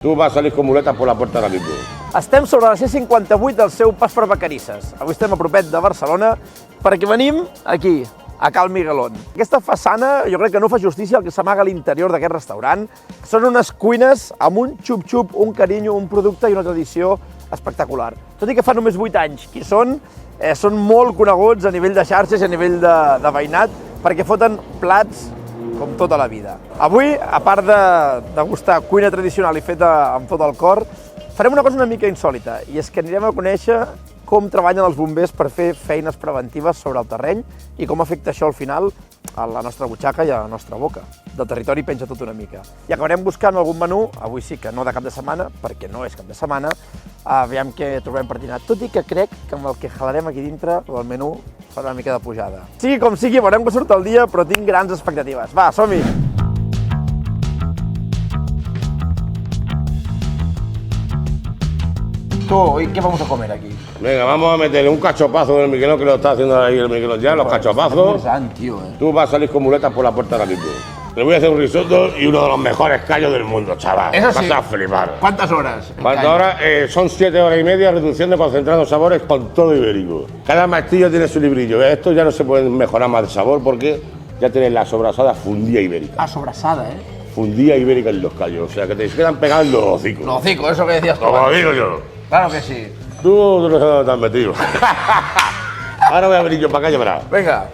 Tú vas a salir con muletas por la puerta ahora mismo. Estem sobre la C58 del seu pas per Vacarisses. Avui estem a propet de Barcelona perquè venim aquí, a Cal Miguelón. Aquesta façana jo crec que no fa justícia al que s'amaga a l'interior d'aquest restaurant. Són unes cuines amb un xup-xup, un carinyo, un producte i una tradició espectacular. Tot i que fa només 8 anys que hi són molt coneguts a nivell de xarxes i a nivell de veïnat perquè foten plats com tota la vida. Avui, a part de degustar cuina tradicional i feta amb tot el cor, farem una cosa una mica insòlita, i és que anirem a conèixer com treballen els bombers per fer feines preventives sobre el terreny i com afecta això al final a la nostra butxaca i a la nostra boca. Del territori penja tot una mica. I acabarem buscant algun menú, avui sí que no de cap de setmana, perquè no és cap de setmana, aviam què trobem per dinar. Tot i que crec que amb el que jalarem aquí dintre, el menú farà una mica de pujada. Sigui com sigui, veurem que surt el dia, però tinc grans expectatives. Va, som-hi! Tú, ¿y qué vamos a comer aquí? Venga, vamos a meterle un cachopazo del Miguelón, que lo está haciendo ahí el Miguelón ya, los cachopazos. Tú vas a salir con muletas por la puerta ahora mismo. Le voy a hacer un risotto y uno de los mejores callos del mundo, chaval. Eso sí. Vas a flipar. ¿Cuántas horas? ¿Cuántas horas? Son 7 horas y media, reducción de concentrados sabores con todo ibérico. Cada mastillo tiene su librillo. Esto ya no se puede mejorar más el sabor porque ya tienes la sobrasada fundía ibérica. Ah, sobrasada, ¿eh? Fundía ibérica en los callos, o sea que te quedan pegados los hocicos. Los hocicos, eso que decías tú. Como digo yo. Claro que sí. Tú no sabes dónde te has metido. Ahora voy a venir yo para acá y verás. Venga.